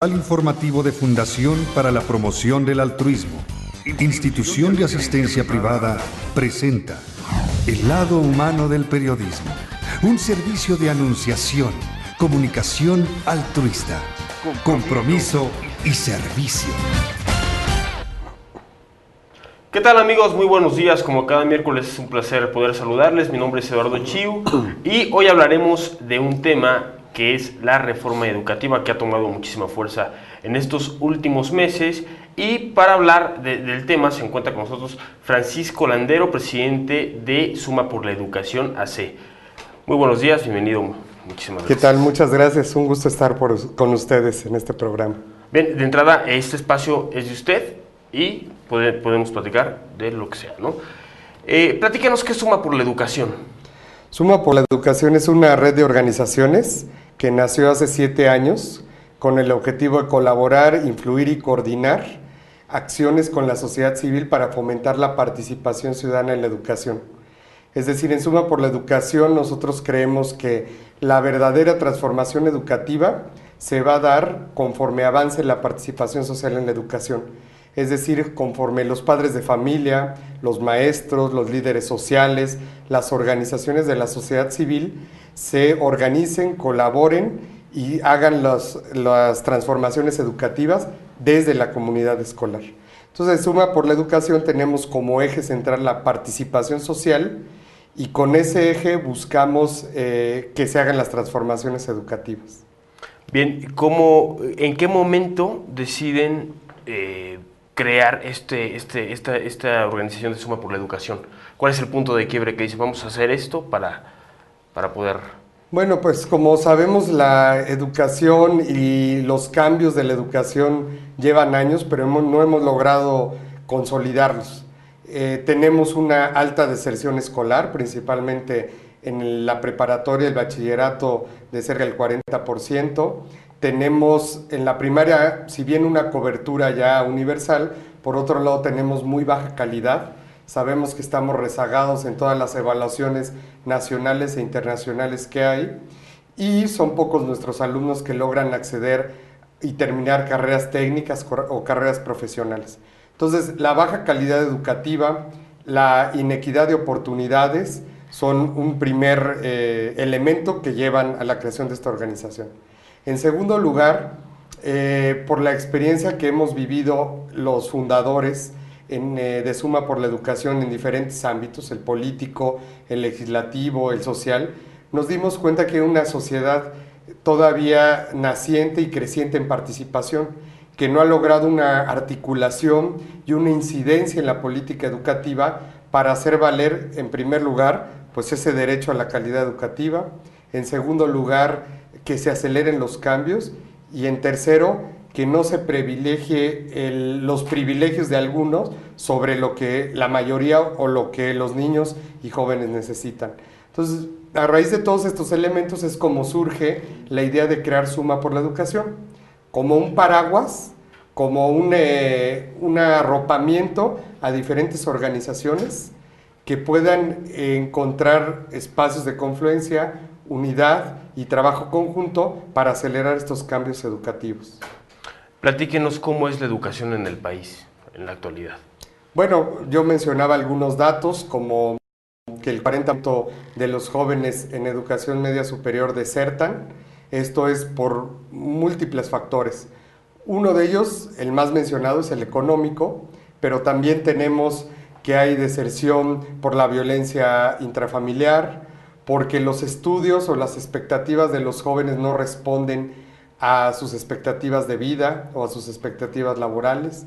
Informativo de Fundación para la Promoción del Altruismo, institución de asistencia privada, presenta El lado humano del periodismo, un servicio de anunciación, comunicación altruista, compromiso y servicio. ¿Qué tal, amigos? Muy buenos días. Como cada miércoles es un placer poder saludarles. Mi nombre es Eduardo Chiu y hoy hablaremos de un tema que es la reforma educativa, que ha tomado muchísima fuerza en estos últimos meses. Y para hablar del tema se encuentra con nosotros Francisco Landero, presidente de Suma por la Educación AC. Muy buenos días, bienvenido. Muchísimas gracias. ¿Qué tal? Muchas gracias. Un gusto estar con ustedes en este programa. Bien, de entrada, este espacio es de usted y podemos platicar de lo que sea, ¿no? Platícanos qué es Suma por la Educación. Suma por la Educación es una red de organizaciones que nació hace 7 años con el objetivo de colaborar, influir y coordinar acciones con la sociedad civil para fomentar la participación ciudadana en la educación. Es decir, en Suma por la Educación nosotros creemos que la verdadera transformación educativa se va a dar conforme avance la participación social en la educación. Es decir, conforme los padres de familia, los maestros, los líderes sociales, las organizaciones de la sociedad civil se organicen, colaboren y hagan las transformaciones educativas desde la comunidad escolar. Entonces, en Suma por la Educación tenemos como eje central la participación social y con ese eje buscamos que se hagan las transformaciones educativas. Bien, ¿en qué momento deciden crear esta organización de Suma por la Educación? ¿Cuál es el punto de quiebre que dice vamos a hacer esto para poder...? Bueno, pues como sabemos, la educación y los cambios de la educación llevan años, pero no hemos logrado consolidarlos. Tenemos una alta deserción escolar, principalmente en la preparatoria, el bachillerato, de cerca del 40%. Tenemos en la primaria, si bien una cobertura ya universal, por otro lado tenemos muy baja calidad. Sabemos que estamos rezagados en todas las evaluaciones nacionales e internacionales que hay y son pocos nuestros alumnos que logran acceder y terminar carreras técnicas o carreras profesionales. Entonces, la baja calidad educativa, la inequidad de oportunidades son un primer elemento que llevan a la creación de esta organización. En segundo lugar, por la experiencia que hemos vivido los fundadores de Suma por la Educación en diferentes ámbitos, el político, el legislativo, el social, nos dimos cuenta que una sociedad todavía naciente y creciente en participación, que no ha logrado una articulación y una incidencia en la política educativa para hacer valer, en primer lugar, pues ese derecho a la calidad educativa, en segundo lugar, que se aceleren los cambios y en tercero, que no se privilegie los privilegios de algunos sobre lo que la mayoría o lo que los niños y jóvenes necesitan. Entonces, a raíz de todos estos elementos es como surge la idea de crear Suma por la Educación, como un paraguas, como un arropamiento a diferentes organizaciones que puedan encontrar espacios de confluencia, unidad y trabajo conjunto para acelerar estos cambios educativos. Platíquenos cómo es la educación en el país en la actualidad. Bueno, yo mencionaba algunos datos como que el 40% de los jóvenes en educación media superior desertan. Esto es por múltiples factores. Uno de ellos, el más mencionado, es el económico, pero también tenemos que hay deserción por la violencia intrafamiliar, porque los estudios o las expectativas de los jóvenes no responden a sus expectativas de vida o a sus expectativas laborales.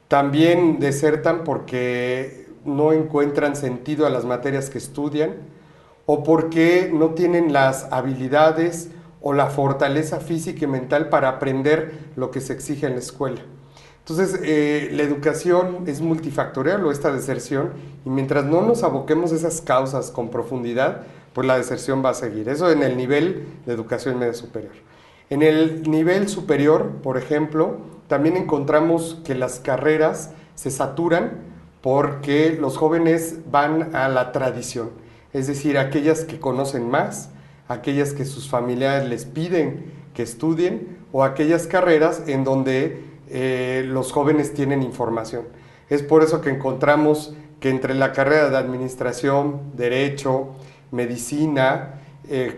También desertan porque no encuentran sentido a las materias que estudian o porque no tienen las habilidades o la fortaleza física y mental para aprender lo que se exige en la escuela. Entonces, la educación es multifactorial o esta deserción, y mientras no nos aboquemos a esas causas con profundidad, pues la deserción va a seguir. Eso en el nivel de educación media superior. En el nivel superior, por ejemplo, también encontramos que las carreras se saturan porque los jóvenes van a la tradición, es decir, aquellas que conocen más, aquellas que sus familiares les piden que estudien o aquellas carreras en donde los jóvenes tienen información. Es por eso que encontramos que entre la carrera de administración, derecho, medicina,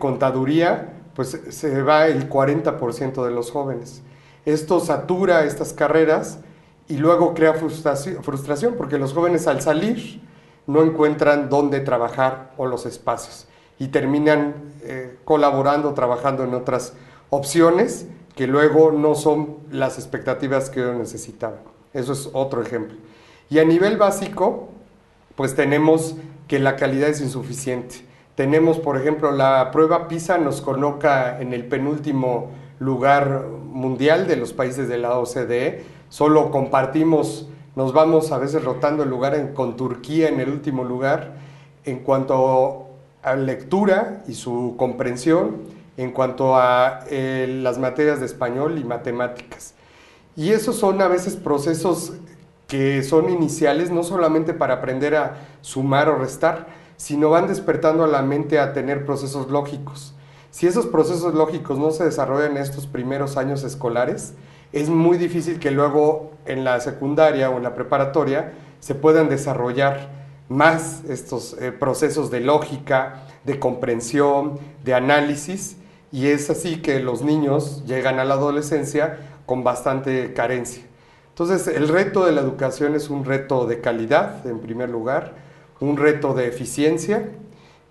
contaduría, pues se va el 40% de los jóvenes. Esto satura estas carreras y luego crea frustración porque los jóvenes al salir no encuentran dónde trabajar o los espacios y terminan colaborando, trabajando en otras opciones que luego no son las expectativas que ellos necesitaban. Eso es otro ejemplo. Y a nivel básico, pues tenemos que la calidad es insuficiente. Tenemos, por ejemplo, la prueba PISA nos coloca en el penúltimo lugar mundial de los países de la OCDE. Solo compartimos, nos vamos a veces rotando el lugar con Turquía en el último lugar en cuanto a lectura y su comprensión, en cuanto a las materias de español y matemáticas. Y esos son a veces procesos que son iniciales, no solamente para aprender a sumar o restar, sino van despertando a la mente a tener procesos lógicos. Si esos procesos lógicos no se desarrollan en estos primeros años escolares, es muy difícil que luego en la secundaria o en la preparatoria se puedan desarrollar más estos procesos de lógica, de comprensión, de análisis, y es así que los niños llegan a la adolescencia con bastante carencia. Entonces, el reto de la educación es un reto de calidad, en primer lugar, un reto de eficiencia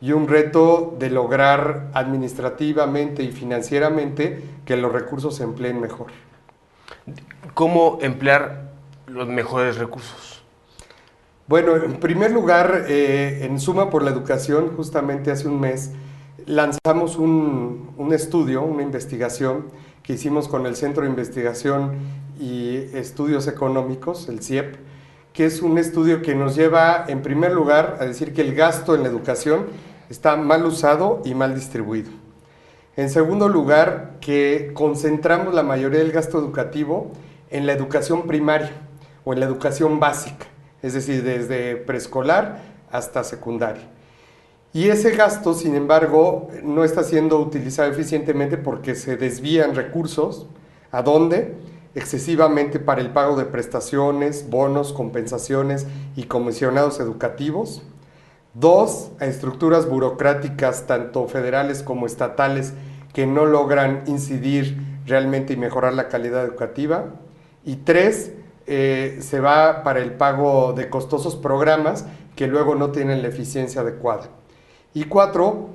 y un reto de lograr administrativamente y financieramente que los recursos se empleen mejor. ¿Cómo emplear los mejores recursos? Bueno, en primer lugar, en Suma por la Educación, justamente hace un mes, lanzamos un estudio, una investigación que hicimos con el Centro de Investigación y Estudios Económicos, el CIEP, que es un estudio que nos lleva, en primer lugar, a decir que el gasto en la educación está mal usado y mal distribuido. En segundo lugar, que concentramos la mayoría del gasto educativo en la educación primaria o en la educación básica, es decir, desde preescolar hasta secundaria. Y ese gasto, sin embargo, no está siendo utilizado eficientemente porque se desvían recursos. ¿A dónde? Excesivamente para el pago de prestaciones, bonos, compensaciones y comisionados educativos. 2, a estructuras burocráticas, tanto federales como estatales, que no logran incidir realmente y mejorar la calidad educativa. Y 3, se va para el pago de costosos programas que luego no tienen la eficiencia adecuada. Y 4,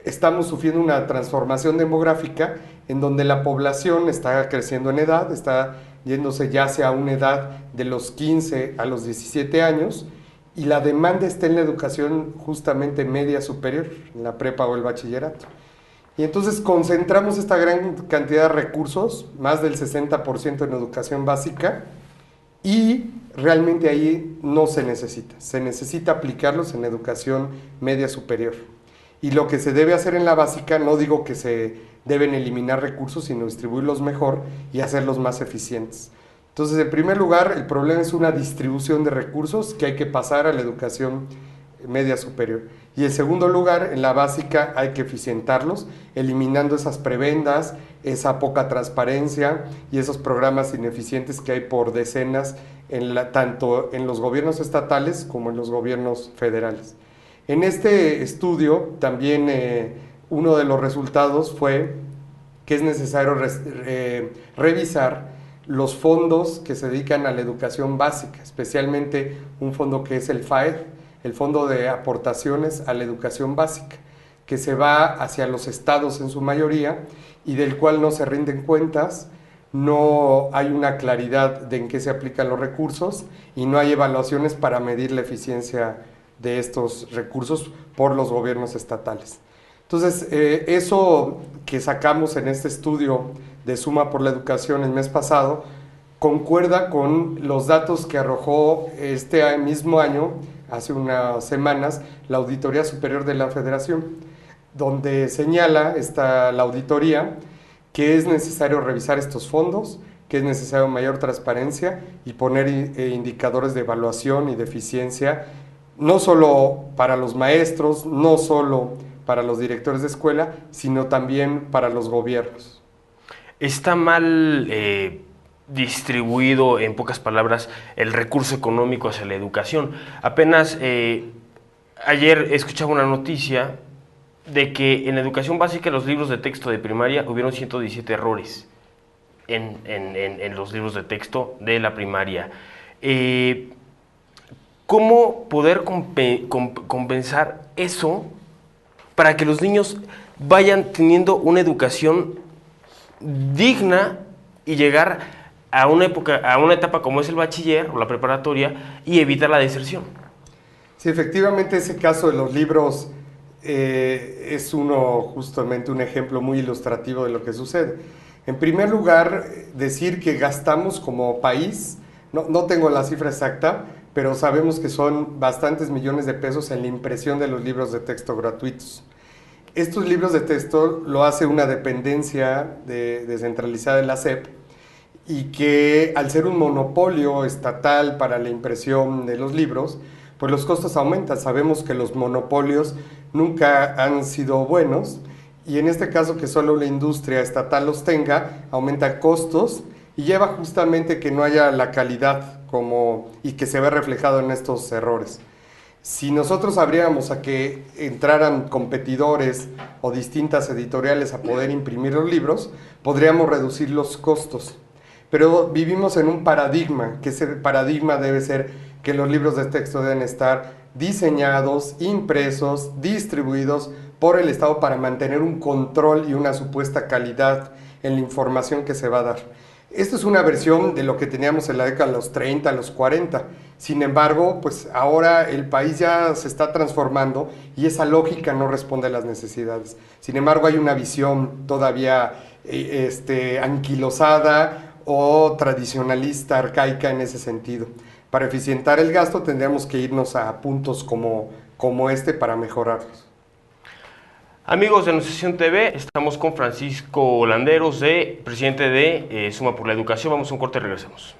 estamos sufriendo una transformación demográfica en donde la población está creciendo en edad, está yéndose ya hacia una edad de los 15 a los 17 años, y la demanda está en la educación justamente media superior, en la prepa o el bachillerato. Y entonces concentramos esta gran cantidad de recursos, más del 60% en educación básica, y realmente ahí no se necesita aplicarlos en educación media superior. Y lo que se debe hacer en la básica, no digo que se deben eliminar recursos, sino distribuirlos mejor y hacerlos más eficientes. Entonces, en primer lugar, el problema es una distribución de recursos que hay que pasar a la educación media superior. Y en segundo lugar, en la básica hay que eficientarlos, eliminando esas prebendas, esa poca transparencia y esos programas ineficientes que hay por decenas, tanto en los gobiernos estatales como en los gobiernos federales. En este estudio también uno de los resultados fue que es necesario revisar los fondos que se dedican a la educación básica, especialmente un fondo que es el FAED, el Fondo de Aportaciones a la Educación Básica, que se va hacia los estados en su mayoría y del cual no se rinden cuentas, no hay una claridad de en qué se aplican los recursos y no hay evaluaciones para medir la eficiencia de estos recursos por los gobiernos estatales. Entonces, eso que sacamos en este estudio de Suma por la Educación el mes pasado, concuerda con los datos que arrojó este mismo año, hace unas semanas, la Auditoría Superior de la Federación, donde señala la auditoría que es necesario revisar estos fondos, que es necesario mayor transparencia y poner indicadores de evaluación y de eficiencia, no solo para los maestros, no solo para los directores de escuela, sino también para los gobiernos. está mal distribuido, en pocas palabras, el recurso económico hacia la educación. Apenas ayer escuchaba una noticia de que en educación básica, en los libros de texto de primaria, hubieron 117 errores en los libros de texto de la primaria. ¿Cómo poder compensar eso para que los niños vayan teniendo una educación digna y llegar a una etapa como es el bachiller o la preparatoria y evitar la deserción? Sí, efectivamente ese caso de los libros es justamente un ejemplo muy ilustrativo de lo que sucede. En primer lugar, decir que gastamos como país, no tengo la cifra exacta, pero sabemos que son bastantes millones de pesos en la impresión de los libros de texto gratuitos. Estos libros de texto lo hace una dependencia descentralizada de la SEP, y que al ser un monopolio estatal para la impresión de los libros, pues los costos aumentan. Sabemos que los monopolios nunca han sido buenos, y en este caso que solo la industria estatal los tenga, aumenta costos y lleva justamente que no haya la calidad y que se ve reflejado en estos errores. Si nosotros abriéramos a que entraran competidores o distintas editoriales a poder imprimir los libros, podríamos reducir los costos. Pero vivimos en un paradigma, que ese paradigma debe ser que los libros de texto deben estar diseñados, impresos, distribuidos por el Estado para mantener un control y una supuesta calidad en la información que se va a dar. Esto es una versión de lo que teníamos en la década de los 30, los 40. Sin embargo, pues ahora el país ya se está transformando y esa lógica no responde a las necesidades. Sin embargo, hay una visión todavía anquilosada o tradicionalista, arcaica en ese sentido. Para eficientar el gasto tendríamos que irnos a puntos como este para mejorarlos. Amigos de Anunciación TV, estamos con Francisco Landeros, presidente de Suma por la Educación. Vamos a un corte y regresamos.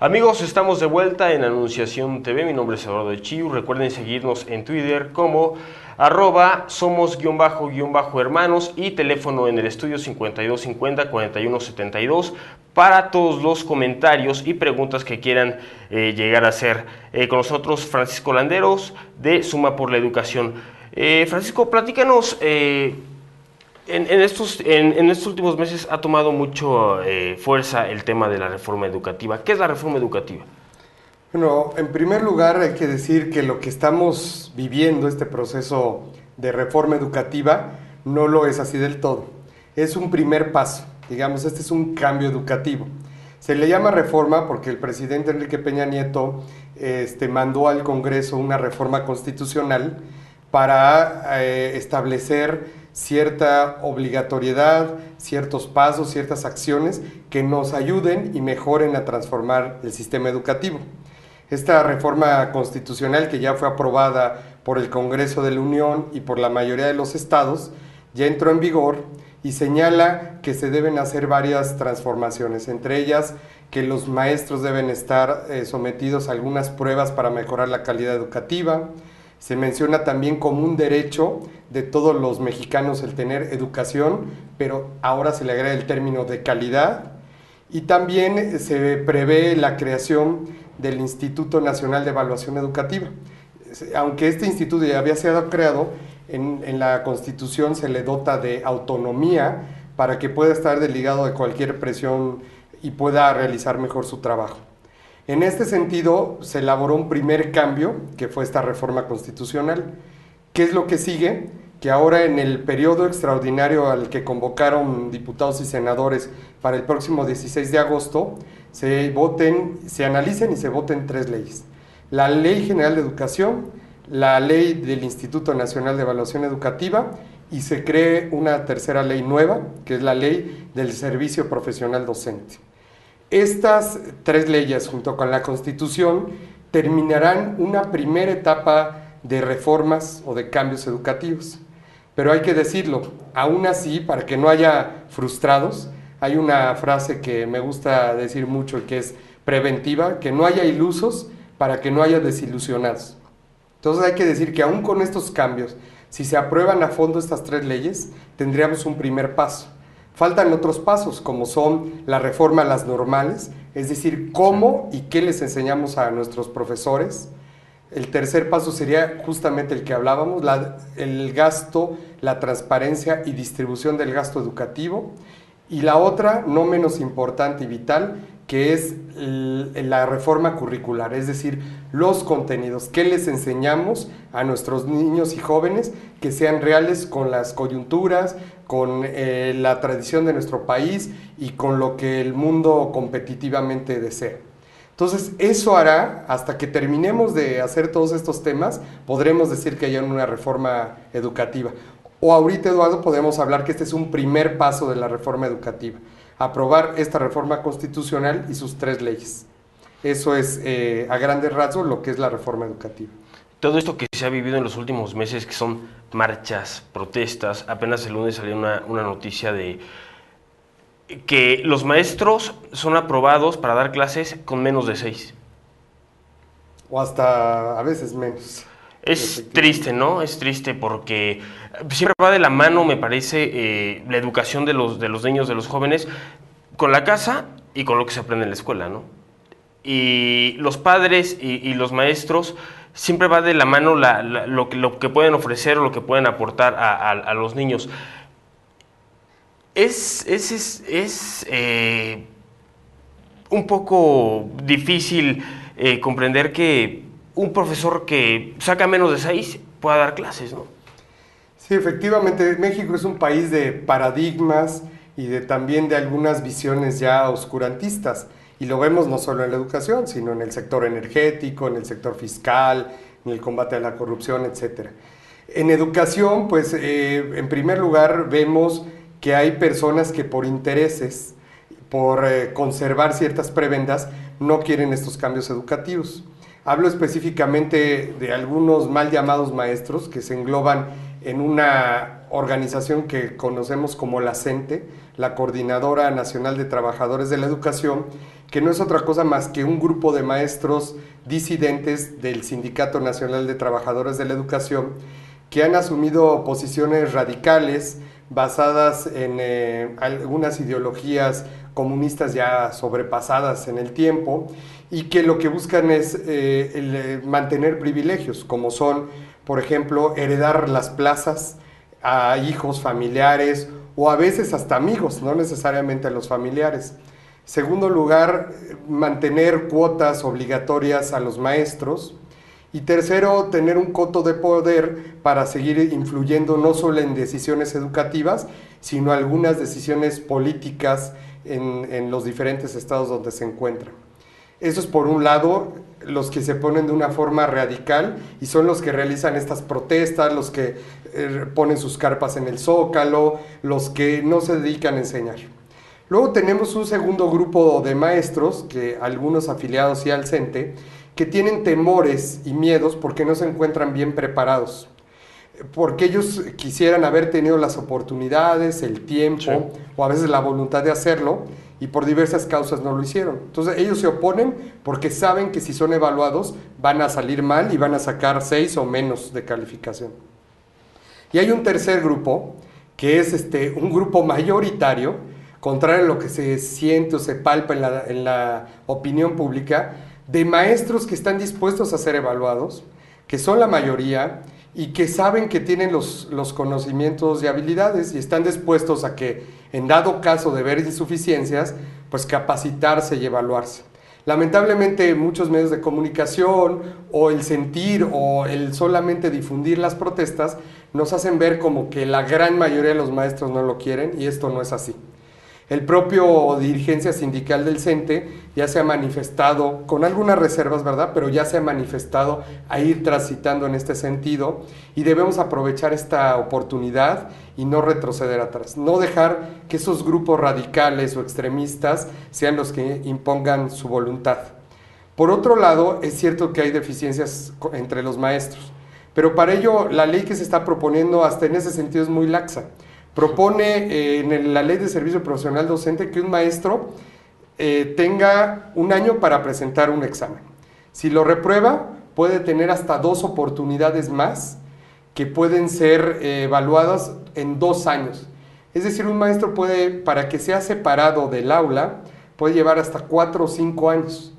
Amigos, estamos de vuelta en Anunciación TV. Mi nombre es Eduardo Chiu. Recuerden seguirnos en Twitter como @somos_hermanos y teléfono en el estudio 5250-4172 para todos los comentarios y preguntas que quieran llegar a hacer. Con nosotros Francisco Landeros de Suma por la Educación. Francisco, platícanos. En estos últimos meses ha tomado mucho fuerza el tema de la reforma educativa. ¿Qué es la reforma educativa? Bueno, en primer lugar hay que decir que lo que estamos viviendo, este proceso de reforma educativa, no lo es así del todo. Es un primer paso, digamos, este es un cambio educativo. Se le llama reforma porque el presidente Enrique Peña Nieto mandó al Congreso una reforma constitucional para establecer cierta obligatoriedad, ciertos pasos, ciertas acciones que nos ayuden y mejoren a transformar el sistema educativo. Esta reforma constitucional, que ya fue aprobada por el Congreso de la Unión y por la mayoría de los estados, ya entró en vigor y señala que se deben hacer varias transformaciones, entre ellas que los maestros deben estar sometidos a algunas pruebas para mejorar la calidad educativa. Se menciona también como un derecho de todos los mexicanos el tener educación, pero ahora se le agrega el término de calidad. Y también se prevé la creación del Instituto Nacional de Evaluación Educativa. Aunque este instituto ya había sido creado, en la Constitución se le dota de autonomía para que pueda estar desligado de cualquier presión y pueda realizar mejor su trabajo. En este sentido, se elaboró un primer cambio, que fue esta reforma constitucional. ¿Qué es lo que sigue? Que ahora en el periodo extraordinario al que convocaron diputados y senadores para el próximo 16 de agosto, se analicen y se voten 3 leyes. La Ley General de Educación, la Ley del Instituto Nacional de Evaluación Educativa y se cree una tercera ley nueva, que es la Ley del Servicio Profesional Docente. Estas 3 leyes, junto con la Constitución, terminarán una primera etapa de reformas o de cambios educativos. Pero hay que decirlo, aún así, para que no haya frustrados, hay una frase que me gusta decir mucho y que es preventiva, que no haya ilusos para que no haya desilusionados. Entonces hay que decir que aún con estos cambios, si se aprueban a fondo estas 3 leyes, tendríamos un primer paso. Faltan otros pasos, como son la reforma a las normales, es decir, cómo y qué les enseñamos a nuestros profesores. El tercer paso sería justamente el que hablábamos, el gasto, la transparencia y distribución del gasto educativo. Y la otra, no menos importante y vital, que es la reforma curricular, es decir, los contenidos, qué les enseñamos a nuestros niños y jóvenes que sean reales con las coyunturas, con la tradición de nuestro país y con lo que el mundo competitivamente desea. Entonces, eso hará, hasta que terminemos de hacer todos estos temas, podremos decir que hay una reforma educativa. O ahorita, Eduardo, podemos hablar que este es un primer paso de la reforma educativa, aprobar esta reforma constitucional y sus 3 leyes. Eso es, a grandes rasgos, lo que es la reforma educativa. Todo esto que se ha vivido en los últimos meses, que son marchas, protestas, apenas el lunes salió una noticia de que los maestros son aprobados para dar clases con menos de 6. O hasta a veces menos. Es triste, ¿no? Es triste porque siempre va de la mano, me parece, la educación de los niños, de los jóvenes, con la casa y con lo que se aprende en la escuela, ¿no? Y los padres y los maestros siempre va de la mano lo que pueden ofrecer o lo que pueden aportar a los niños. Es un poco difícil comprender que un profesor que saca menos de 6 pueda dar clases, ¿no? Sí, efectivamente, México es un país de paradigmas y también de algunas visiones ya oscurantistas. Y lo vemos no solo en la educación, sino en el sector energético, en el sector fiscal, en el combate a la corrupción, etc. En educación, pues, en primer lugar, vemos que hay personas que por intereses, por conservar ciertas prebendas, no quieren estos cambios educativos. Hablo específicamente de algunos mal llamados maestros que se engloban en una organización que conocemos como la CENTE, la Coordinadora Nacional de Trabajadores de la Educación, que no es otra cosa más que un grupo de maestros disidentes del Sindicato Nacional de Trabajadores de la Educación que han asumido posiciones radicales basadas en algunas ideologías comunistas ya sobrepasadas en el tiempo y que lo que buscan es mantener privilegios, como son, por ejemplo, heredar las plazas a hijos, familiares o a veces hasta amigos, no necesariamente a los familiares. Segundo lugar, mantener cuotas obligatorias a los maestros. Y tercero, tener un coto de poder para seguir influyendo no solo en decisiones educativas, sino algunas decisiones políticas en los diferentes estados donde se encuentran. Eso es por un lado los que se ponen de una forma radical y son los que realizan estas protestas, los que ponen sus carpas en el Zócalo, los que no se dedican a enseñar. Luego tenemos un segundo grupo de maestros, que algunos afiliados ya al CENTE, que tienen temores y miedos porque no se encuentran bien preparados, porque ellos quisieran haber tenido las oportunidades, el tiempo o a veces la voluntad de hacerlo y por diversas causas no lo hicieron. Entonces ellos se oponen porque saben que si son evaluados van a salir mal y van a sacar 6 o menos de calificación. Y hay un tercer grupo, que es un grupo mayoritario, contrario a lo que se siente o se palpa en la opinión pública, de maestros que están dispuestos a ser evaluados, que son la mayoría y que saben que tienen los conocimientos y habilidades y están dispuestos a que, en dado caso de ver insuficiencias, pues capacitarse y evaluarse. Lamentablemente muchos medios de comunicación o el sentir o el solamente difundir las protestas nos hacen ver como que la gran mayoría de los maestros no lo quieren y esto no es así. El propio dirigencia sindical del CENTE ya se ha manifestado, con algunas reservas, ¿verdad? Pero ya se ha manifestado a ir transitando en este sentido y debemos aprovechar esta oportunidad y no retroceder atrás. No dejar que esos grupos radicales o extremistas sean los que impongan su voluntad. Por otro lado, es cierto que hay deficiencias entre los maestros, pero para ello la ley que se está proponiendo hasta en ese sentido es muy laxa. Propone en la Ley de Servicio Profesional Docente que un maestro tenga un año para presentar un examen. Si lo reprueba, puede tener hasta 2 oportunidades más que pueden ser evaluadas en 2 años. Es decir, un maestro puede, para que sea separado del aula, puede llevar hasta 4 o 5 años.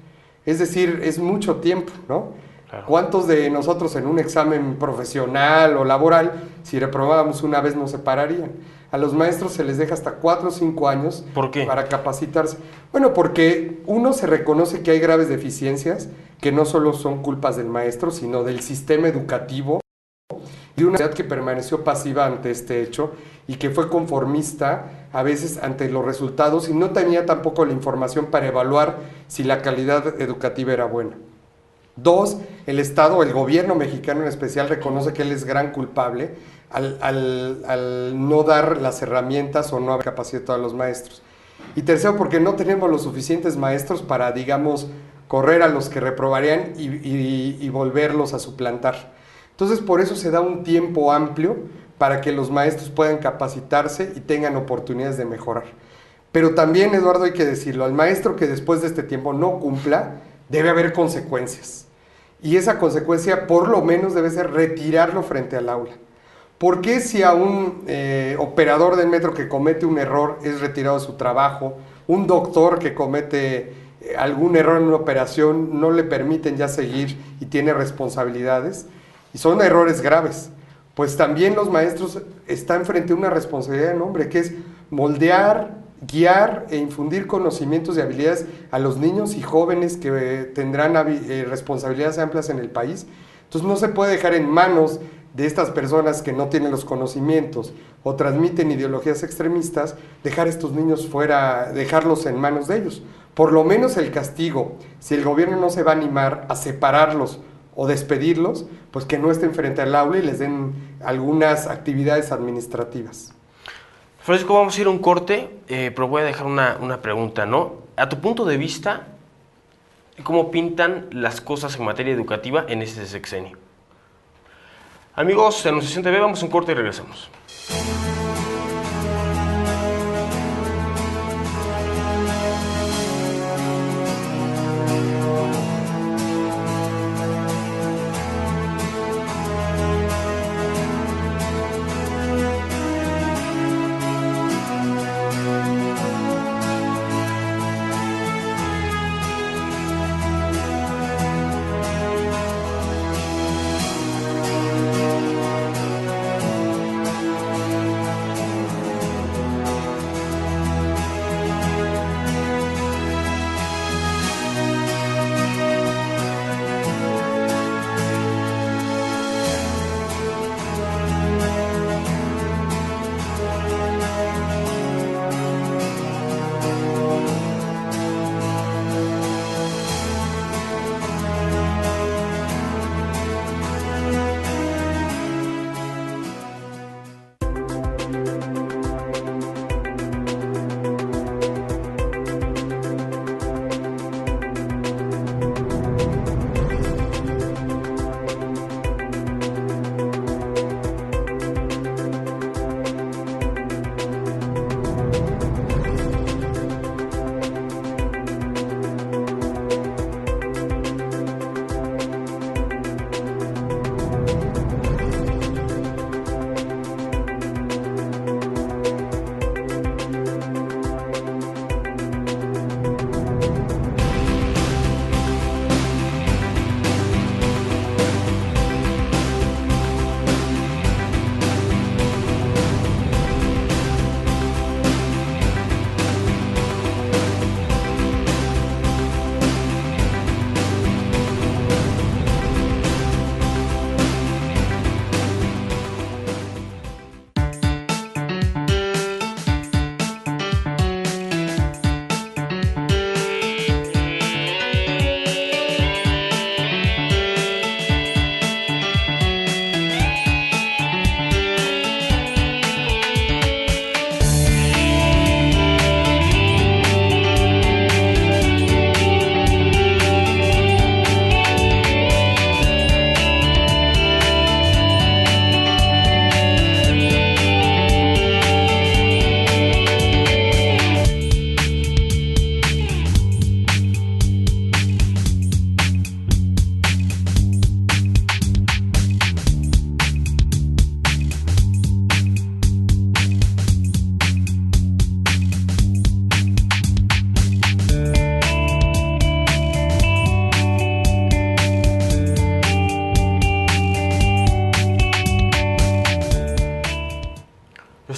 Es decir, es mucho tiempo, ¿no? Claro. ¿Cuántos de nosotros en un examen profesional o laboral, si reprobábamos una vez, nos separarían? A los maestros se les deja hasta 4 o 5 años. ¿Por qué? Para capacitarse. Bueno, porque uno se reconoce que hay graves deficiencias que no solo son culpas del maestro, sino del sistema educativo, de una sociedad que permaneció pasiva ante este hecho y que fue conformista a veces ante los resultados y no tenía tampoco la información para evaluar si la calidad educativa era buena. 2, el Estado, el gobierno mexicano en especial, reconoce que él es gran culpable al no dar las herramientas o no haber capacitado a los maestros. Y tercero, porque no tenemos los suficientes maestros para, digamos, correr a los que reprobarían y volverlos a suplantar. Entonces, por eso se da un tiempo amplio para que los maestros puedan capacitarse y tengan oportunidades de mejorar. Pero también, Eduardo, hay que decirlo, al maestro que después de este tiempo no cumpla, debe haber consecuencias. Y esa consecuencia, por lo menos, debe ser retirarlo frente al aula. ¿Por qué si a un operador del metro que comete un error es retirado de su trabajo, un doctor que comete algún error en una operación no le permiten ya seguir y tiene responsabilidades? Y son errores graves. Pues también los maestros están frente a una responsabilidad enorme, que es moldear, guiar e infundir conocimientos y habilidades a los niños y jóvenes que tendrán responsabilidades amplias en el país. Entonces no se puede dejar en manos de estas personas que no tienen los conocimientos o transmiten ideologías extremistas, dejar a estos niños fuera, dejarlos en manos de ellos. Por lo menos el castigo, si el gobierno no se va a animar a separarlos o despedirlos, pues que no estén frente al aula y les den algunas actividades administrativas. Francisco, vamos a ir a un corte, pero voy a dejar una pregunta, ¿no? A tu punto de vista, ¿cómo pintan las cosas en materia educativa en este sexenio? Amigos de Anunciación TV, vamos a un corte y regresamos.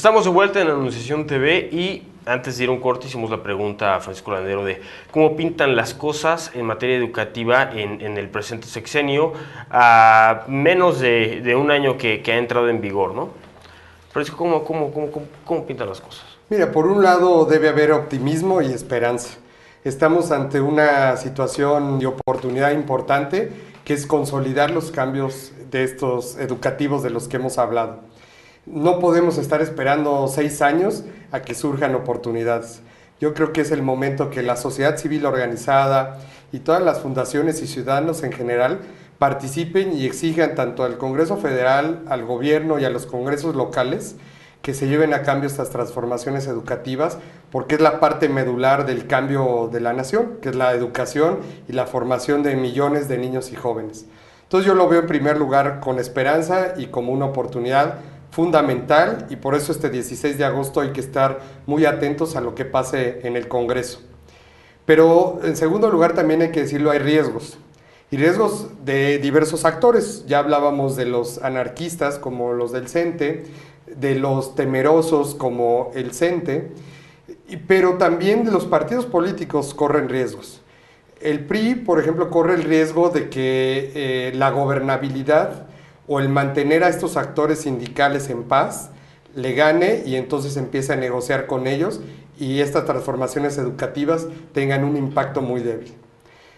Estamos de vuelta en Anunciación TV y antes de ir a un corte hicimos la pregunta a Francisco Landero de cómo pintan las cosas en materia educativa en el presente sexenio a menos de un año que ha entrado en vigor, ¿no? Francisco, ¿cómo pintan las cosas? Mira, por un lado debe haber optimismo y esperanza. Estamos ante una situación de oportunidad importante que es consolidar los cambios de estos educativos de los que hemos hablado. No podemos estar esperando 6 años a que surjan oportunidades. Yo creo que es el momento que la sociedad civil organizada y todas las fundaciones y ciudadanos en general participen y exijan tanto al Congreso Federal, al gobierno y a los congresos locales que se lleven a cabo estas transformaciones educativas, porque es la parte medular del cambio de la nación, que es la educación y la formación de millones de niños y jóvenes. Entonces yo lo veo en primer lugar con esperanza y como una oportunidad fundamental, y por eso este 16 de agosto hay que estar muy atentos a lo que pase en el Congreso. Pero en segundo lugar también hay que decirlo, hay riesgos, y riesgos de diversos actores. Ya hablábamos de los anarquistas como los del CENTE, de los temerosos como el CENTE, pero también de los partidos políticos corren riesgos. El PRI, por ejemplo, corre el riesgo de que la gobernabilidad o el mantener a estos actores sindicales en paz le gane y entonces empiece a negociar con ellos y estas transformaciones educativas tengan un impacto muy débil.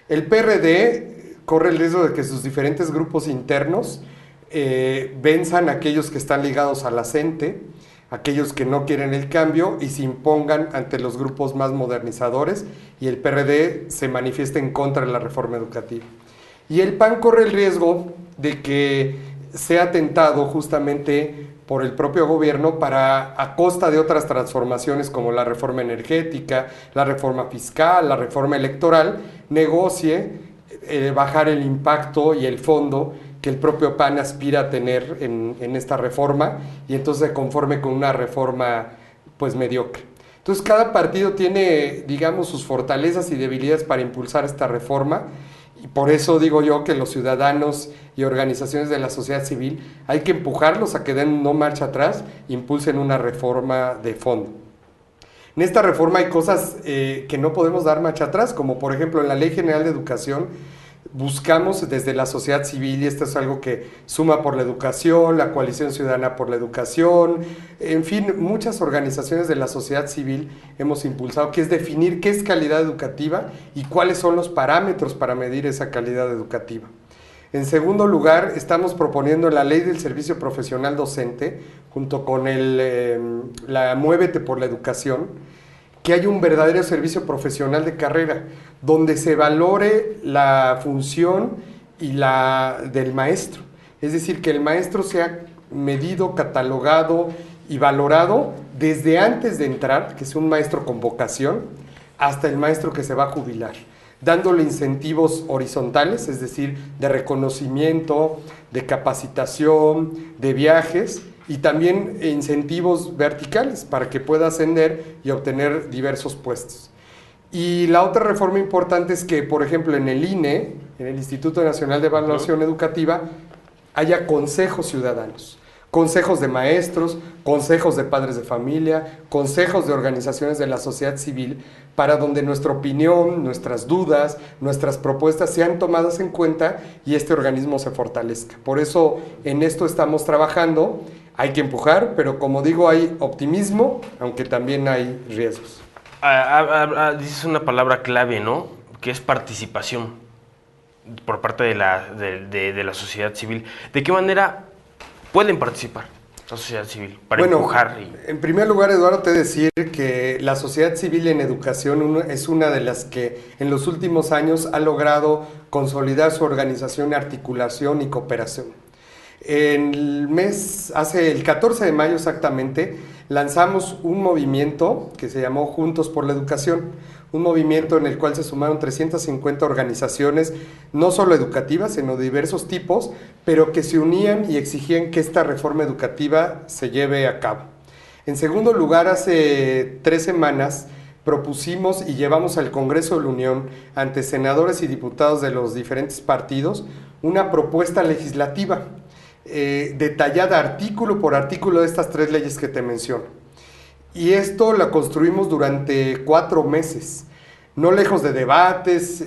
El PRD corre el riesgo de que sus diferentes grupos internos venzan a aquellos que están ligados a la CENTE, aquellos que no quieren el cambio y se impongan ante los grupos más modernizadores y el PRD se manifieste en contra de la reforma educativa. Y el PAN corre el riesgo de que sea tentado justamente por el propio gobierno para, a costa de otras transformaciones como la reforma energética, la reforma fiscal, la reforma electoral, negocie bajar el impacto y el fondo que el propio PAN aspira a tener en esta reforma y entonces se conforme con una reforma pues mediocre. Entonces cada partido tiene, digamos, sus fortalezas y debilidades para impulsar esta reforma y por eso digo yo que los ciudadanos y organizaciones de la sociedad civil hay que empujarlos a que den no marcha atrás, impulsen una reforma de fondo. En esta reforma hay cosas que no podemos dar marcha atrás, como por ejemplo en la Ley General de Educación buscamos desde la sociedad civil, y esto es algo que Suma por la Educación, la Coalición Ciudadana por la Educación, en fin, muchas organizaciones de la sociedad civil hemos impulsado, que es definir qué es calidad educativa y cuáles son los parámetros para medir esa calidad educativa. En segundo lugar, estamos proponiendo la Ley del Servicio Profesional Docente, junto con la Muévete por la Educación, que haya un verdadero servicio profesional de carrera, donde se valore la función y del maestro. Es decir, que el maestro sea medido, catalogado y valorado desde antes de entrar, que sea un maestro con vocación, hasta el maestro que se va a jubilar, dándole incentivos horizontales, es decir, de reconocimiento, de capacitación, de viajes, y también incentivos verticales para que pueda ascender y obtener diversos puestos. Y la otra reforma importante es que, por ejemplo, en el INE, en el Instituto Nacional de Evaluación Educativa, haya consejos ciudadanos, consejos de maestros, consejos de padres de familia, consejos de organizaciones de la sociedad civil, para donde nuestra opinión, nuestras dudas, nuestras propuestas sean tomadas en cuenta y este organismo se fortalezca. Por eso en esto estamos trabajando. Hay que empujar, pero como digo, hay optimismo, aunque también hay riesgos. Dices una palabra clave, ¿no? Que es participación por parte de la sociedad civil. ¿De qué manera pueden participar la sociedad civil para empujar? En primer lugar, Eduardo, te decir que la sociedad civil en educación es una de las que en los últimos años ha logrado consolidar su organización, articulación y cooperación. Hace el 14 de mayo exactamente, lanzamos un movimiento que se llamó Juntos por la Educación, un movimiento en el cual se sumaron 350 organizaciones, no solo educativas, sino de diversos tipos, pero que se unían y exigían que esta reforma educativa se lleve a cabo. En segundo lugar, hace 3 semanas, propusimos y llevamos al Congreso de la Unión, ante senadores y diputados de los diferentes partidos, una propuesta legislativa detallada artículo por artículo de estas 3 leyes que te menciono. Y esto la construimos durante 4 meses, no lejos de debates,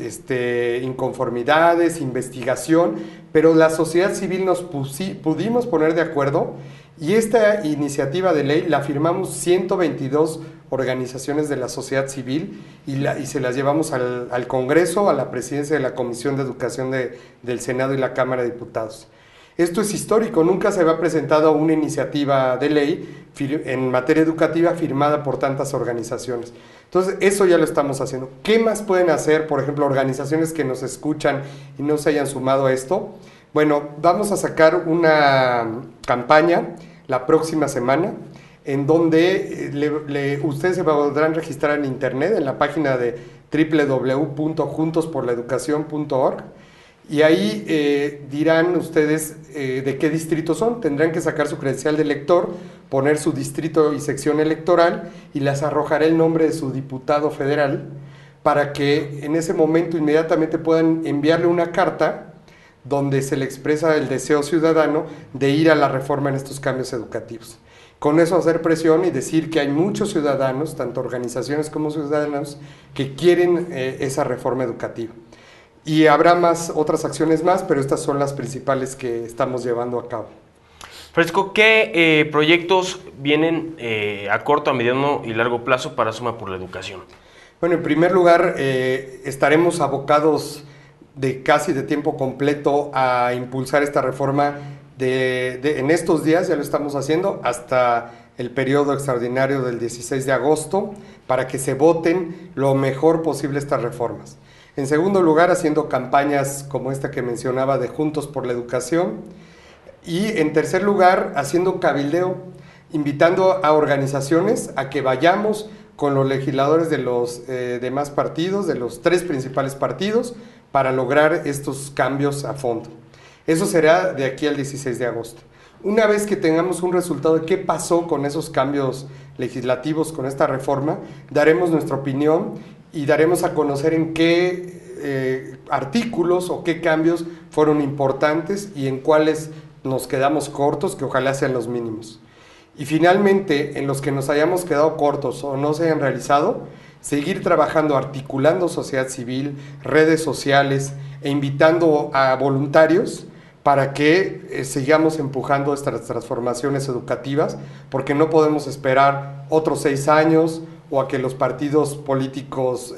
inconformidades, investigación, pero la sociedad civil nos pudimos poner de acuerdo y esta iniciativa de ley la firmamos 122 organizaciones de la sociedad civil y se las llevamos al Congreso, a la presidencia de la Comisión de Educación del Senado y la Cámara de Diputados. Esto es histórico, nunca se había presentado una iniciativa de ley en materia educativa firmada por tantas organizaciones. Entonces, eso ya lo estamos haciendo. ¿Qué más pueden hacer, por ejemplo, organizaciones que nos escuchan y no se hayan sumado a esto? Bueno, vamos a sacar una campaña la próxima semana en donde ustedes se podrán registrar en internet, en la página de www.juntosporlaeducacion.org. Y ahí dirán ustedes de qué distrito son, tendrán que sacar su credencial de elector, poner su distrito y sección electoral y les arrojará el nombre de su diputado federal para que en ese momento inmediatamente puedan enviarle una carta donde se le expresa el deseo ciudadano de ir a la reforma en estos cambios educativos. Con eso hacer presión y decir que hay muchos ciudadanos, tanto organizaciones como ciudadanos, que quieren esa reforma educativa. Y habrá otras acciones más, pero estas son las principales que estamos llevando a cabo. Francisco, ¿qué proyectos vienen a corto, a mediano y largo plazo para Suma por la Educación? Bueno, en primer lugar, estaremos abocados casi de tiempo completo a impulsar esta reforma en estos días, ya lo estamos haciendo, hasta el periodo extraordinario del 16 de agosto, para que se voten lo mejor posible estas reformas. En segundo lugar, haciendo campañas como esta que mencionaba de Juntos por la Educación. Y en tercer lugar, haciendo cabildeo, invitando a organizaciones a que vayamos con los legisladores de los demás partidos, de los 3 principales partidos, para lograr estos cambios a fondo. Eso será de aquí al 16 de agosto. Una vez que tengamos un resultado de qué pasó con esos cambios legislativos, con esta reforma, daremos nuestra opinión y daremos a conocer en qué artículos o qué cambios fueron importantes y en cuáles nos quedamos cortos, que ojalá sean los mínimos. Y finalmente, en los que nos hayamos quedado cortos o no se hayan realizado, seguir trabajando, articulando sociedad civil, redes sociales e invitando a voluntarios para que sigamos empujando estas transformaciones educativas, porque no podemos esperar otros 6 años o a que los partidos políticos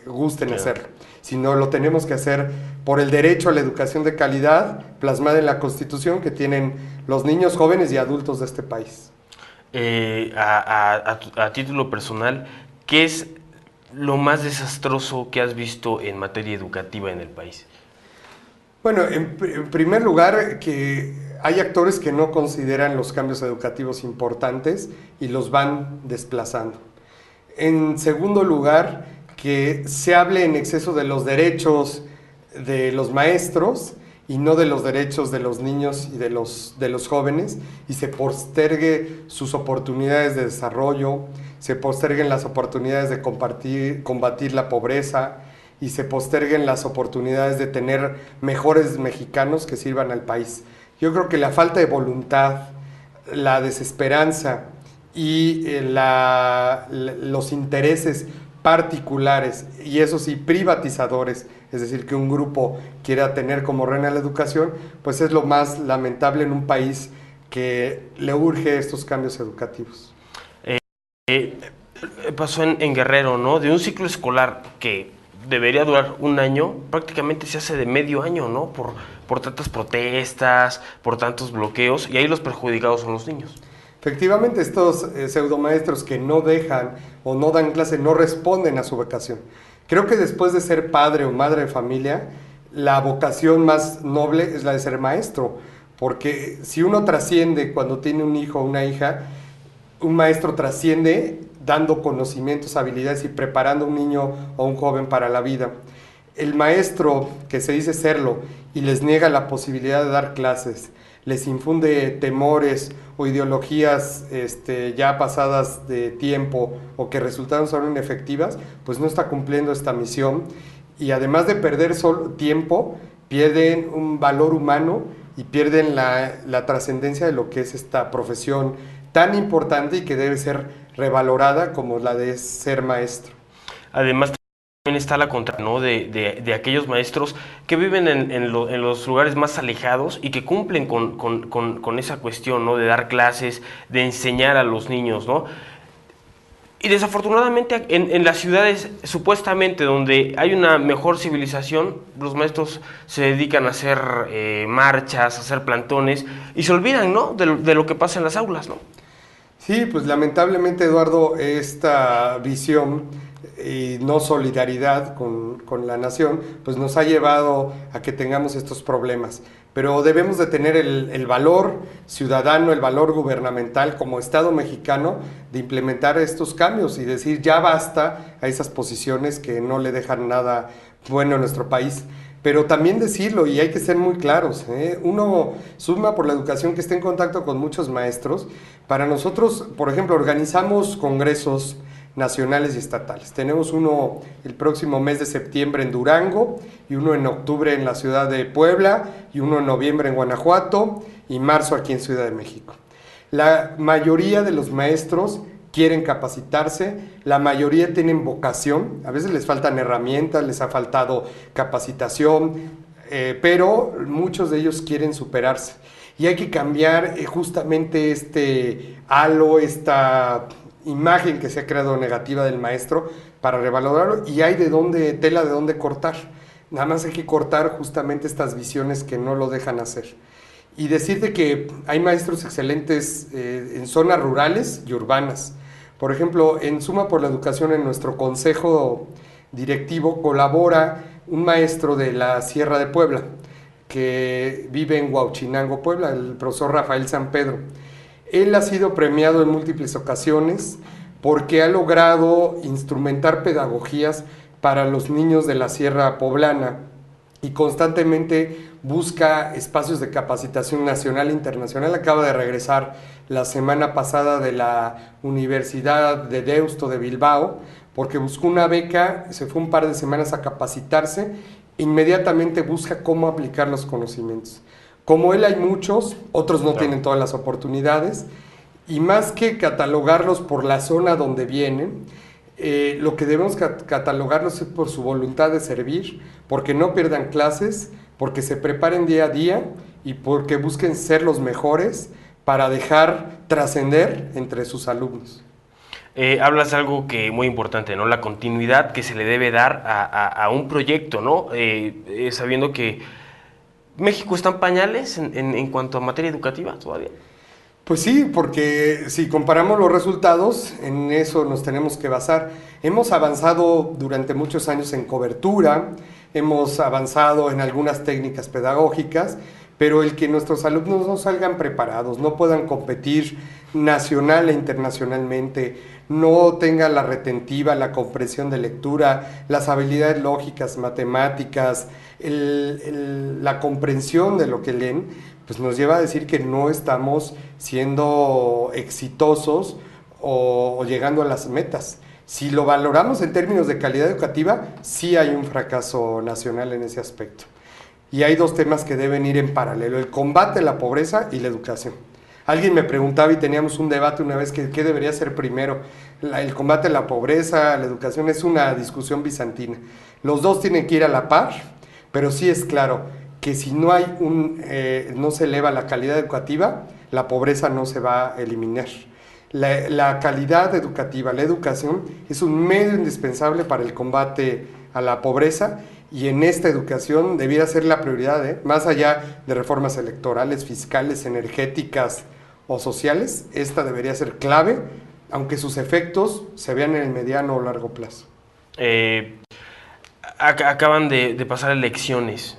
gusten hacerlo, sino lo tenemos que hacer por el derecho a la educación de calidad plasmada en la Constitución que tienen los niños, jóvenes y adultos de este país. A título personal, ¿qué es lo más desastroso que has visto en materia educativa en el país? Bueno, en primer lugar, que hay actores que no consideran los cambios educativos importantes y los van desplazando. En segundo lugar, que se hable en exceso de los derechos de los maestros y no de los derechos de los niños y de los jóvenes, y se postergue sus oportunidades de desarrollo, se posterguen las oportunidades de combatir la pobreza y se posterguen las oportunidades de tener mejores mexicanos que sirvan al país. Yo creo que la falta de voluntad, la desesperanza y los intereses particulares, y eso sí, privatizadores, es decir, que un grupo quiera tener como reina la educación, pues es lo más lamentable en un país que le urge estos cambios educativos. Pasó en Guerrero, ¿no? De un ciclo escolar que debería durar 1 año, prácticamente se hace de medio año, ¿no? Por tantas protestas, por tantos bloqueos, y ahí los perjudicados son los niños. Efectivamente, estos pseudomaestros que no dejan o no dan clase no responden a su vocación. Creo que después de ser padre o madre de familia, la vocación más noble es la de ser maestro, porque si uno trasciende cuando tiene un hijo o una hija, un maestro trasciende dando conocimientos, habilidades y preparando a un niño o un joven para la vida. El maestro que se dice serlo y les niega la posibilidad de dar clases, les infunde temores o ideologías ya pasadas de tiempo o que resultaron ser inefectivas, pues no está cumpliendo esta misión, y además de perder solo tiempo, pierden un valor humano y pierden la trascendencia de lo que es esta profesión tan importante y que debe ser revalorada como la de ser maestro. Además, también está la contra, ¿no? de aquellos maestros que viven en los lugares más alejados y que cumplen con esa cuestión, ¿no? De dar clases, de enseñar a los niños, ¿no? Y desafortunadamente en las ciudades supuestamente donde hay una mejor civilización, los maestros se dedican a hacer marchas, a hacer plantones y se olvidan, ¿no? de lo que pasa en las aulas, ¿no? Sí, pues lamentablemente, Eduardo, esta visión y no solidaridad con la nación, pues nos ha llevado a que tengamos estos problemas. Pero debemos de tener el valor ciudadano, el valor gubernamental como Estado mexicano de implementar estos cambios y decir ya basta a esas posiciones que no le dejan nada bueno a nuestro país. Pero también decirlo, y hay que ser muy claros, uno suma por la educación que esté en contacto con muchos maestros. Para nosotros, por ejemplo, organizamos congresos nacionales y estatales. Tenemos uno el próximo mes de septiembre en Durango, y uno en octubre en la ciudad de Puebla, y uno en noviembre en Guanajuato, y marzo aquí en Ciudad de México. La mayoría de los maestros quieren capacitarse, la mayoría tienen vocación, a veces les faltan herramientas, les ha faltado capacitación, pero muchos de ellos quieren superarse. Y hay que cambiar justamente este halo, esta imagen que se ha creado negativa del maestro para revalorarlo, y hay tela de dónde cortar. Nada más hay que cortar justamente estas visiones que no lo dejan hacer. Y decirte que hay maestros excelentes en zonas rurales y urbanas. Por ejemplo, en Suma por la Educación, en nuestro consejo directivo, colabora un maestro de la Sierra de Puebla, que vive en Huauchinango, Puebla, el profesor Rafael San Pedro. Él ha sido premiado en múltiples ocasiones porque ha logrado instrumentar pedagogías para los niños de la Sierra Poblana y constantemente busca espacios de capacitación nacional e internacional. Acaba de regresar la semana pasada de la Universidad de Deusto de Bilbao porque buscó una beca, se fue un par de semanas a capacitarse, inmediatamente busca cómo aplicar los conocimientos. Como él hay muchos, otros no tienen todas las oportunidades, y más que catalogarlos por la zona donde vienen, lo que debemos catalogarlos es por su voluntad de servir, porque no pierdan clases, porque se preparen día a día y porque busquen ser los mejores para dejar trascender entre sus alumnos. Hablas de algo que muy importante, ¿no? La continuidad que se le debe dar a un proyecto, ¿no? Sabiendo que México está en pañales en cuanto a materia educativa todavía. Pues sí, porque si comparamos los resultados, en eso nos tenemos que basar. Hemos avanzado durante muchos años en cobertura, hemos avanzado en algunas técnicas pedagógicas, pero el que nuestros alumnos no salgan preparados, no puedan competir nacional e internacionalmente, no tengan la retentiva, la comprensión de lectura, las habilidades lógicas, matemáticas, la comprensión de lo que leen, pues nos lleva a decir que no estamos siendo exitosos o llegando a las metas. Si lo valoramos en términos de calidad educativa, sí hay un fracaso nacional en ese aspecto. Y hay dos temas que deben ir en paralelo: el combate a la pobreza y la educación. Alguien me preguntaba y teníamos un debate una vez que qué debería ser primero, el combate a la pobreza, la educación. Es una discusión bizantina. Los dos tienen que ir a la par, pero sí es claro que si no hay no se eleva la calidad educativa, la pobreza no se va a eliminar. La calidad educativa, la educación, es un medio indispensable para el combate a la pobreza, y en esta educación debiera ser la prioridad, más allá de reformas electorales, fiscales, energéticas o sociales. Esta debería ser clave, aunque sus efectos se vean en el mediano o largo plazo. Acaban de pasar elecciones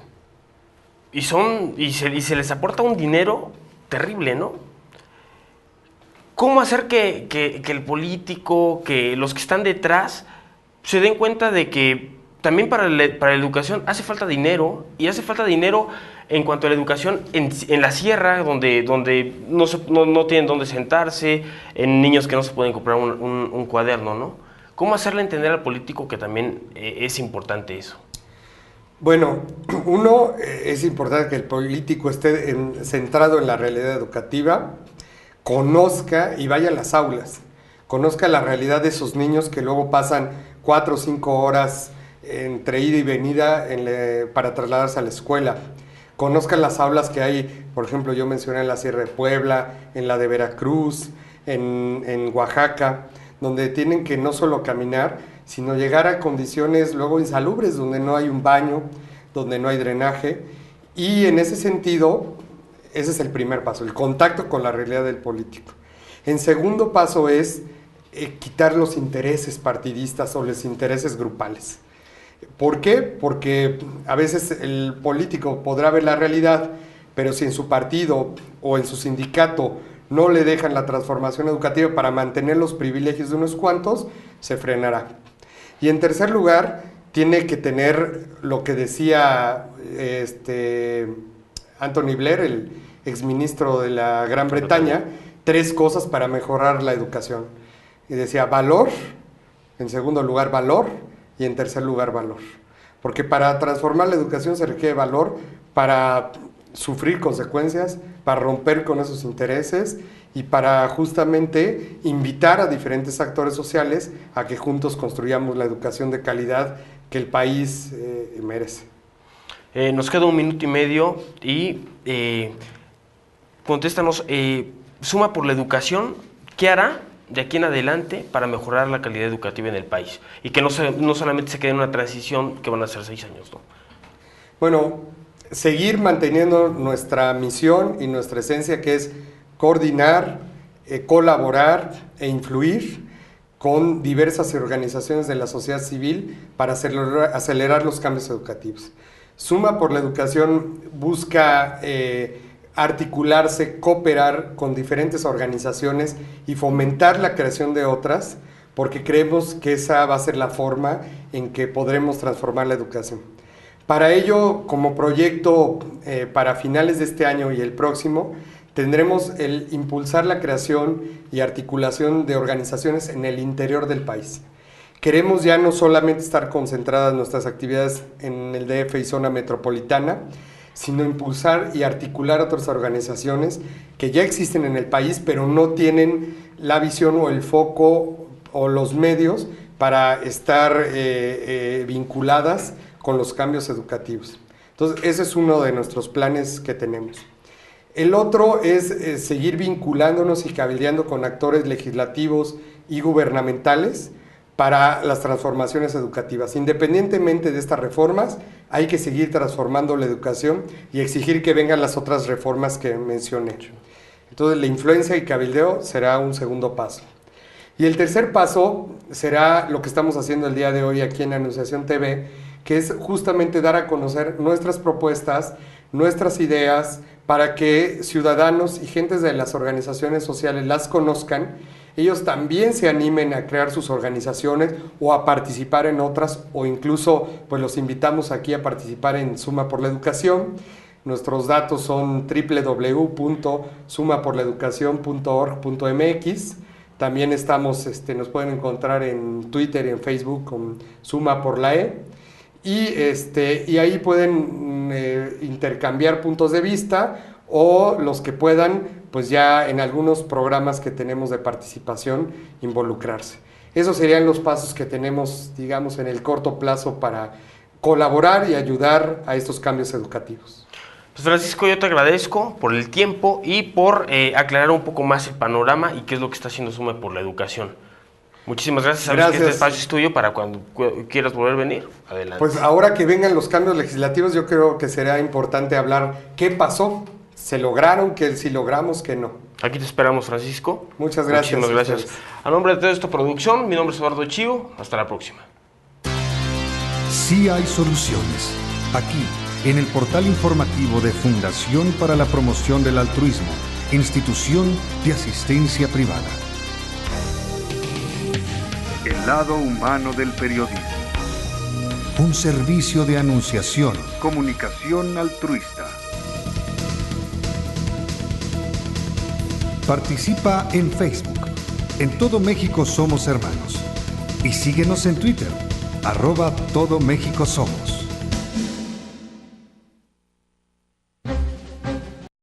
y se les aporta un dinero terrible, ¿no? ¿Cómo hacer que el político, que los que están detrás, se den cuenta de que también para la educación hace falta dinero, y hace falta dinero en cuanto a la educación en la sierra, donde no tienen dónde sentarse, en niños que no se pueden comprar un cuaderno, ¿no? ¿Cómo hacerle entender al político que también es importante eso? Bueno, es importante que el político esté centrado en la realidad educativa, conozca y vaya a las aulas, conozca la realidad de esos niños que luego pasan 4 o 5 horas entre ida y venida para trasladarse a la escuela. Conozcan las aulas que hay, por ejemplo, yo mencioné en la Sierra de Puebla, en la de Veracruz, en Oaxaca, donde tienen que no solo caminar, sino llegar a condiciones luego insalubres, donde no hay un baño, donde no hay drenaje. Y en ese sentido, ese es el primer paso, el contacto con la realidad del político. En segundo paso es quitar los intereses partidistas o los intereses grupales. ¿Por qué? Porque a veces el político podrá ver la realidad, pero si en su partido o en su sindicato no le dejan la transformación educativa para mantener los privilegios de unos cuantos, se frenará. Y en tercer lugar, tiene que tener lo que decía Anthony Blair, el exministro de la Gran Bretaña, 3 cosas para mejorar la educación. Y decía valor, en segundo lugar valor, y en tercer lugar valor. Porque para transformar la educación se requiere valor para sufrir consecuencias, para romper con esos intereses y para justamente invitar a diferentes actores sociales a que juntos construyamos la educación de calidad que el país merece. Nos queda 1 minuto y medio y contéstanos, Suma por la Educación, ¿qué hará de aquí en adelante para mejorar la calidad educativa en el país? Y que no solamente se quede en una transición que van a ser 6 años, ¿no? Bueno, seguir manteniendo nuestra misión y nuestra esencia, que es coordinar, colaborar e influir con diversas organizaciones de la sociedad civil para acelerar los cambios educativos. Suma por la Educación busca articularse, cooperar con diferentes organizaciones y fomentar la creación de otras, porque creemos que esa va a ser la forma en que podremos transformar la educación. Para ello, como proyecto para finales de este año y el próximo, tendremos el impulsar la creación y articulación de organizaciones en el interior del país. Queremos ya no solamente estar concentradas nuestras actividades en el DF y zona metropolitana, sino impulsar y articular otras organizaciones que ya existen en el país, pero no tienen la visión o el foco o los medios para estar vinculadas con los cambios educativos. Entonces, ese es uno de nuestros planes que tenemos. El otro es seguir vinculándonos y cabildeando con actores legislativos y gubernamentales para las transformaciones educativas. Independientemente de estas reformas, hay que seguir transformando la educación y exigir que vengan las otras reformas que mencioné. Entonces, la influencia y cabildeo será un segundo paso. Y el tercer paso será lo que estamos haciendo el día de hoy aquí en Anunciación TV, que es justamente dar a conocer nuestras propuestas, nuestras ideas, para que ciudadanos y gentes de las organizaciones sociales las conozcan, ellos también se animen a crear sus organizaciones o a participar en otras, o incluso pues los invitamos aquí a participar en Suma por la Educación. Nuestros datos son www.sumaporlaeducacion.org.mx. También estamos, nos pueden encontrar en Twitter y en Facebook con Suma por la E. Y ahí pueden intercambiar puntos de vista, o los que puedan, pues ya en algunos programas que tenemos de participación, involucrarse. Esos serían los pasos que tenemos, digamos, en el corto plazo para colaborar y ayudar a estos cambios educativos. Pues Francisco, yo te agradezco por el tiempo y por aclarar un poco más el panorama y qué es lo que está haciendo Suma por la Educación. Muchísimas gracias. Sabes que este espacio es tuyo para cuando quieras volver a venir. Adelante. Pues ahora que vengan los cambios legislativos, yo creo que será importante hablar qué pasó. ¿Se lograron? ¿Que si logramos? ¿Que no? Aquí te esperamos, Francisco. Muchas gracias. Muchísimas gracias. A nombre de toda esta producción, mi nombre es Eduardo Chío. Hasta la próxima. Sí hay soluciones. Aquí, en el portal informativo de Fundación para la Promoción del Altruismo, Institución de Asistencia Privada. El lado humano del periodismo. Un servicio de anunciación, comunicación altruista. Participa en Facebook. En Todo México Somos Hermanos. Y síguenos en Twitter, @TodoMéxicoSomos.